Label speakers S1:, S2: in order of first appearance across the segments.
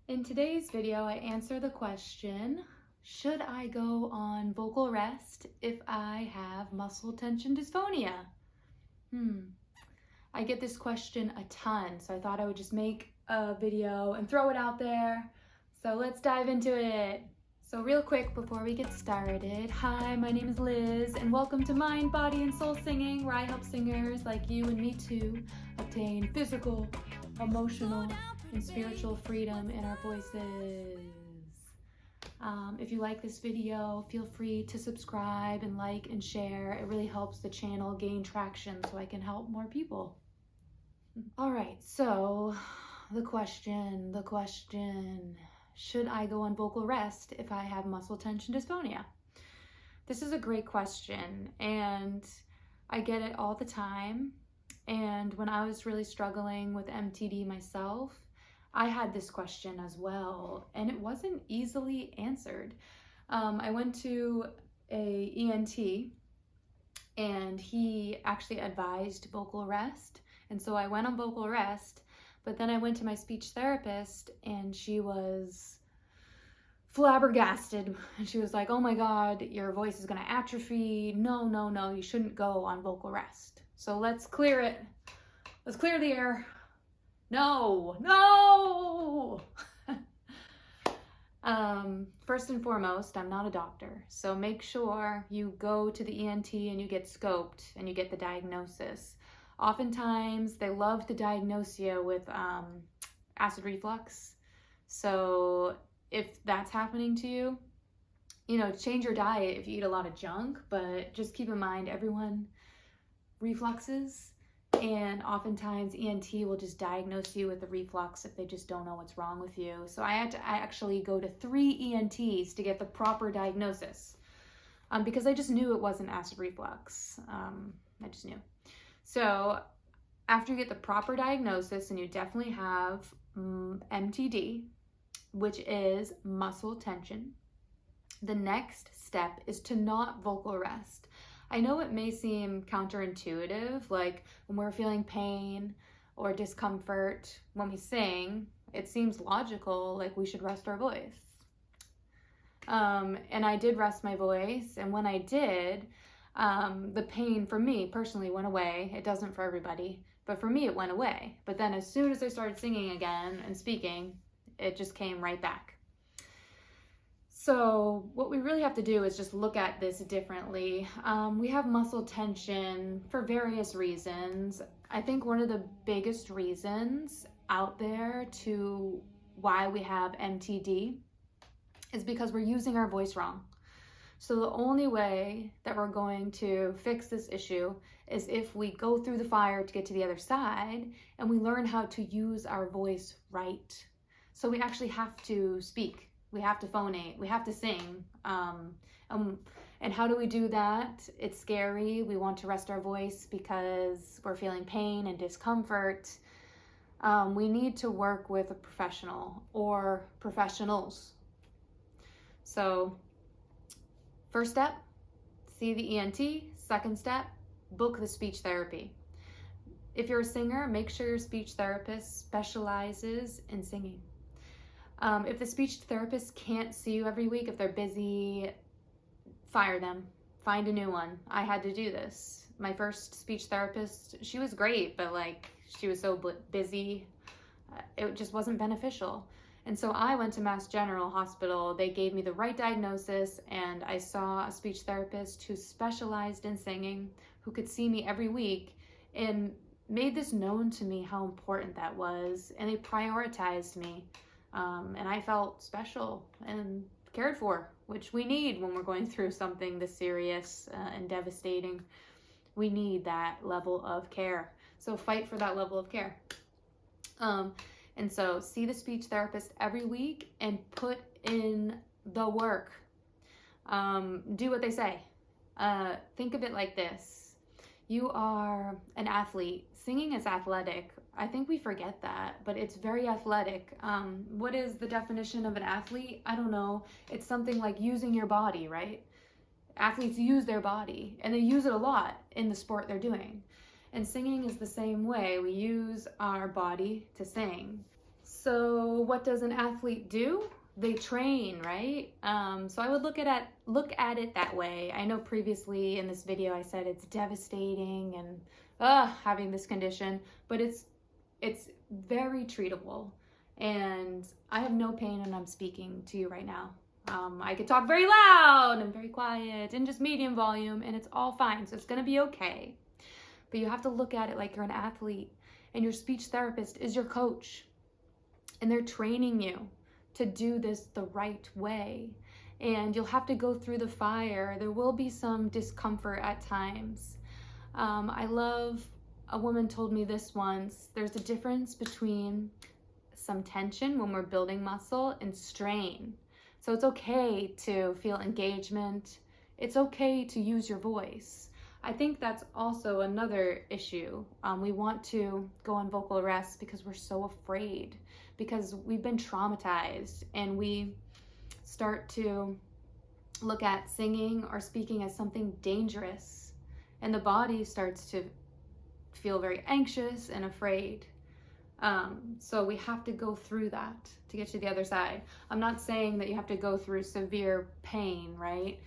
S1: In today's video, I answer the question, should I go on vocal rest if I have muscle tension dysphonia? I get this question a ton, so I thought I would just make a video and throw it out there. So let's dive into it. So real quick before we get started, hi, my name is Liz, and welcome to Mind, Body, and Soul Singing, where I help singers like you and me too obtain physical, emotional, and spiritual freedom in our voices. If you like this video, feel free to subscribe and like and share. It really helps the channel gain traction so I can help more people. All right, so the question, should I go on vocal rest if I have muscle tension dysphonia? This is a great question, and I get it all the time. And when I was really struggling with MTD myself, I had this question as well, and it wasn't easily answered. I went to a ENT, and he actually advised vocal rest. And so I went on vocal rest, but then I went to my speech therapist, and she was flabbergasted. And she was like, oh my God, your voice is gonna atrophy. No, you shouldn't go on vocal rest. So let's clear it. Let's clear the air. No. First and foremost, I'm not a doctor. So make sure you go to the ENT and you get scoped and you get the diagnosis. Oftentimes, they love to diagnose you with acid reflux. So if that's happening to you, change your diet if you eat a lot of junk, but just keep in mind everyone refluxes, and oftentimes ENT will just diagnose you with the reflux if they just don't know what's wrong with you. So I had to actually go to 3 ENTs to get the proper diagnosis because I just knew it wasn't acid reflux. I just knew. So after you get the proper diagnosis and you definitely have MTD, which is muscle tension, the next step is to not vocal rest. I know it may seem counterintuitive, like when we're feeling pain or discomfort when we sing, it seems logical, like we should rest our voice. And I did rest my voice, and when I did, the pain for me personally went away. It doesn't for everybody, but for me it went away. But then as soon as I started singing again and speaking, it just came right back. So what we really have to do is just look at this differently. We have muscle tension for various reasons. I think one of the biggest reasons out there to why we have MTD is because we're using our voice wrong. So the only way that we're going to fix this issue is if we go through the fire to get to the other side and we learn how to use our voice right. So we actually have to speak. We have to phonate, we have to sing. And how do we do that? It's scary. We want to rest our voice because we're feeling pain and discomfort. We need to work with a professional or professionals. So first step, see the ENT. Second step, book the speech therapy. If you're a singer, make sure your speech therapist specializes in singing. If the speech therapist can't see you every week, if they're busy, fire them. Find a new one. I had to do this. My first speech therapist, she was great, but she was so busy, it just wasn't beneficial. And so I went to Mass General Hospital. They gave me the right diagnosis, and I saw a speech therapist who specialized in singing, who could see me every week and made this known to me how important that was. And they prioritized me. And I felt special and cared for, which we need when we're going through something this serious and devastating. We need that level of care. So fight for that level of care. And so see the speech therapist every week and put in the work. Do what they say. Think of it like this. You are an athlete. Singing is athletic. I think we forget that, but it's very athletic. What is the definition of an athlete? I don't know. It's something like using your body, right? Athletes use their body, and they use it a lot in the sport they're doing. And singing is the same way. We use our body to sing. So what does an athlete do? They train, right? So I would look at it that way. I know previously in this video I said it's devastating and having this condition, but it's very treatable, and I have no pain when I'm speaking to you right now. I could talk very loud and very quiet and just medium volume, and it's all fine. So it's gonna be okay. But you have to look at it like you're an athlete, and your speech therapist is your coach, and they're training you to do this the right way. And you'll have to go through the fire. There will be some discomfort at times. A woman told me this once: there's a difference between some tension when we're building muscle and strain. So it's okay to feel engagement. It's okay to use your voice. I think that's also another issue. We want to go on vocal rest because we're so afraid, because we've been traumatized, and we start to look at singing or speaking as something dangerous, and the body starts to feel very anxious and afraid. So we have to go through that to get to the other side. I'm not saying that you have to go through severe pain, right?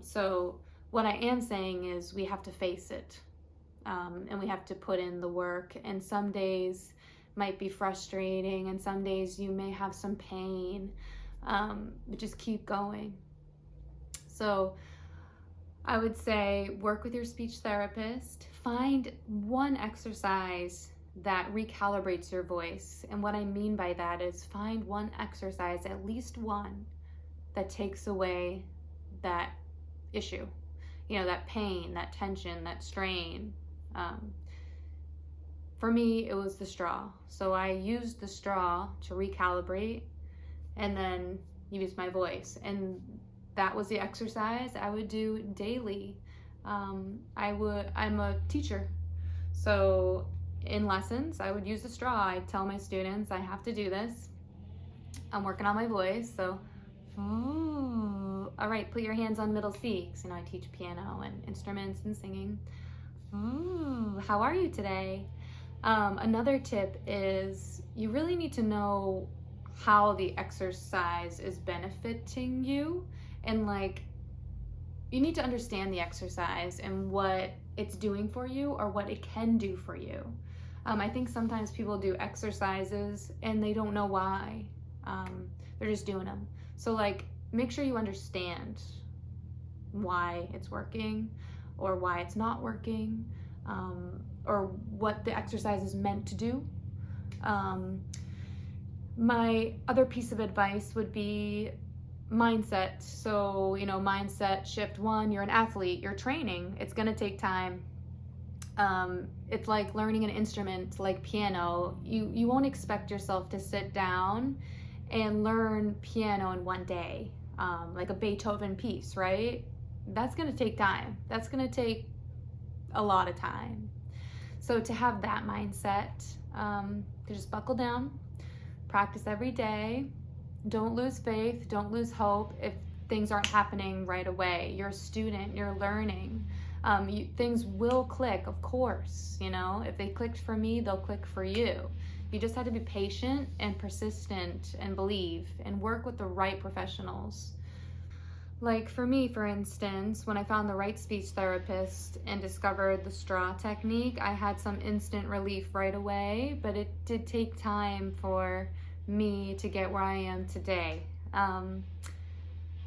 S1: So what I am saying is we have to face it, and we have to put in the work. And some days might be frustrating, and some days you may have some pain, but just keep going. So I would say work with your speech therapist. Find one exercise that recalibrates your voice. And what I mean by that is find one exercise, at least one, that takes away that issue. That pain, that tension, that strain. For me, it was the straw. So I used the straw to recalibrate and then use my voice. And that was the exercise I would do daily. I'm a teacher. So in lessons, I would use the straw. I tell my students, I have to do this. I'm working on my voice. So, ooh. All right, put your hands on middle C, because I teach piano and instruments and singing. Ooh, how are you today? Another tip is you really need to know how the exercise is benefiting you, and you need to understand the exercise and what it's doing for you or what it can do for you. I think sometimes people do exercises and they don't know why. They're just doing them. So make sure you understand why it's working or why it's not working, or what the exercise is meant to do. My other piece of advice would be mindset. So, mindset shift one, you're an athlete, you're training, it's gonna take time. It's like learning an instrument like piano. You won't expect yourself to sit down and learn piano in one day, like a Beethoven piece, right? That's gonna take time. That's gonna take a lot of time. So to have that mindset, to just buckle down, practice every day. Don't lose faith, don't lose hope if things aren't happening right away. You're a student, you're learning. Things will click, of course. If they clicked for me, they'll click for you. You just have to be patient and persistent and believe and work with the right professionals. Like for me, for instance, when I found the right speech therapist and discovered the straw technique, I had some instant relief right away, but it did take time for me to get where I am today.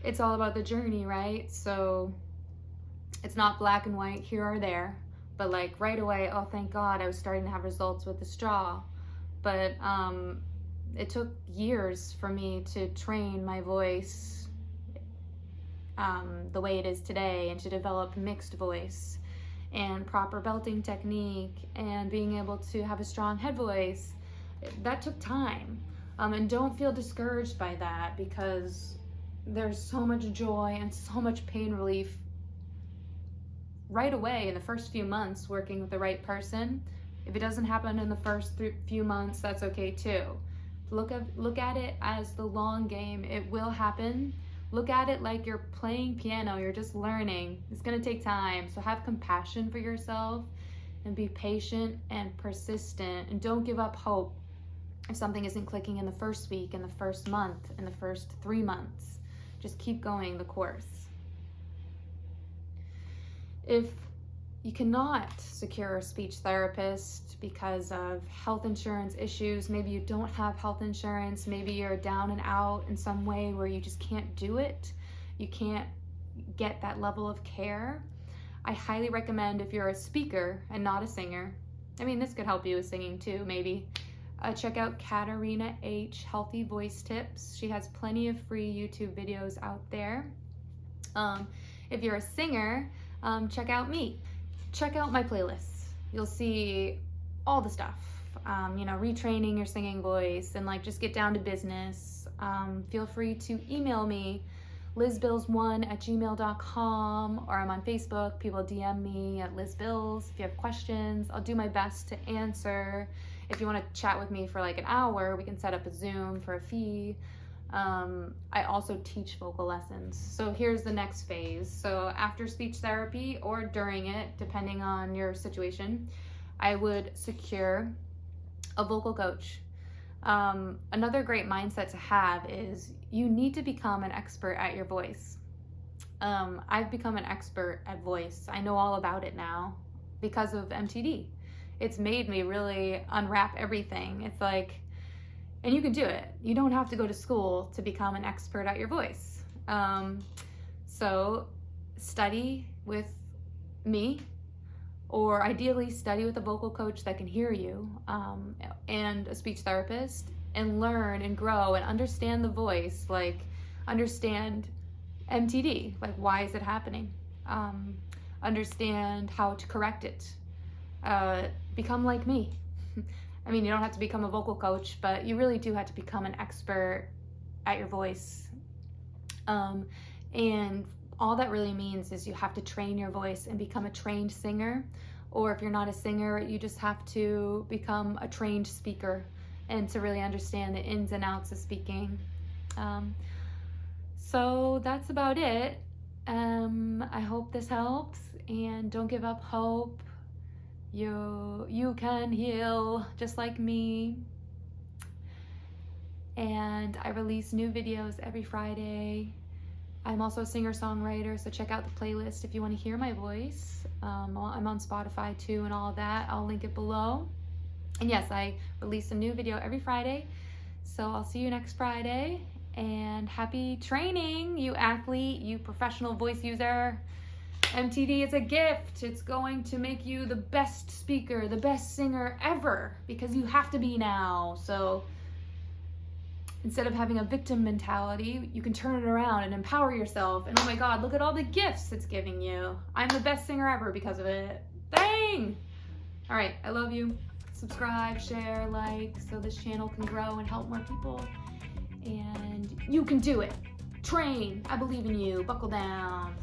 S1: It's all about the journey, right? So it's not black and white, here or there, but right away, oh, thank God, I was starting to have results with the straw. But it took years for me to train my voice the way it is today, and to develop mixed voice and proper belting technique and being able to have a strong head voice. That took time. And don't feel discouraged by that, because there's so much joy and so much pain relief right away in the first few months working with the right person. If it doesn't happen in the first few months, that's okay too. Look at it as the long game. It will happen. Look at it like you're playing piano. You're just learning. It's gonna take time. So have compassion for yourself and be patient and persistent, and don't give up hope. If something isn't clicking in the first week, in the first month, in the first 3 months, just keep going the course. If you cannot secure a speech therapist because of health insurance issues, maybe you don't have health insurance, maybe you're down and out in some way where you just can't do it, you can't get that level of care, I highly recommend, if you're a speaker and not a singer, I mean, this could help you with singing too, maybe, check out Katarina H. Healthy Voice Tips. She has plenty of free YouTube videos out there. If you're a singer, check out me. Check out my playlists. You'll see all the stuff, retraining your singing voice and like just get down to business. Feel free to email me, lizbills1@gmail.com, or I'm on Facebook. People DM me at lizbills. If you have questions, I'll do my best to answer. If you want to chat with me for like an hour, we can set up a Zoom for a fee. I also teach vocal lessons. So here's the next phase. So after speech therapy or during it, depending on your situation, I would secure a vocal coach. Another great mindset to have is you need to become an expert at your voice. I've become an expert at voice. I know all about it now because of MTD. It's made me really unwrap everything. It's like, and you can do it. You don't have to go to school to become an expert at your voice. So study with me, or ideally study with a vocal coach that can hear you, and a speech therapist, and learn and grow and understand the voice, like understand MTD, like why is it happening? Understand how to correct it. Become like me. I mean, you don't have to become a vocal coach, but you really do have to become an expert at your voice. And all that really means is you have to train your voice and become a trained singer. Or if you're not a singer, you just have to become a trained speaker and to really understand the ins and outs of speaking. So that's about it. I hope this helps, and don't give up hope. You can heal just like me. And I release new videos every Friday. I'm also a singer-songwriter, so check out the playlist if you want to hear my voice. I'm on Spotify too and all that. I'll link it below. And yes, I release a new video every Friday. So I'll see you next Friday. And happy training, you athlete, you professional voice user. MTD is a gift. It's going to make you the best speaker, the best singer ever, because you have to be now. So instead of having a victim mentality, you can turn it around and empower yourself. And oh my God, look at all the gifts it's giving you. I'm the best singer ever because of it. Dang! All right, I love you. Subscribe, share, like, so this channel can grow and help more people. And you can do it. Train. I believe in you. Buckle down.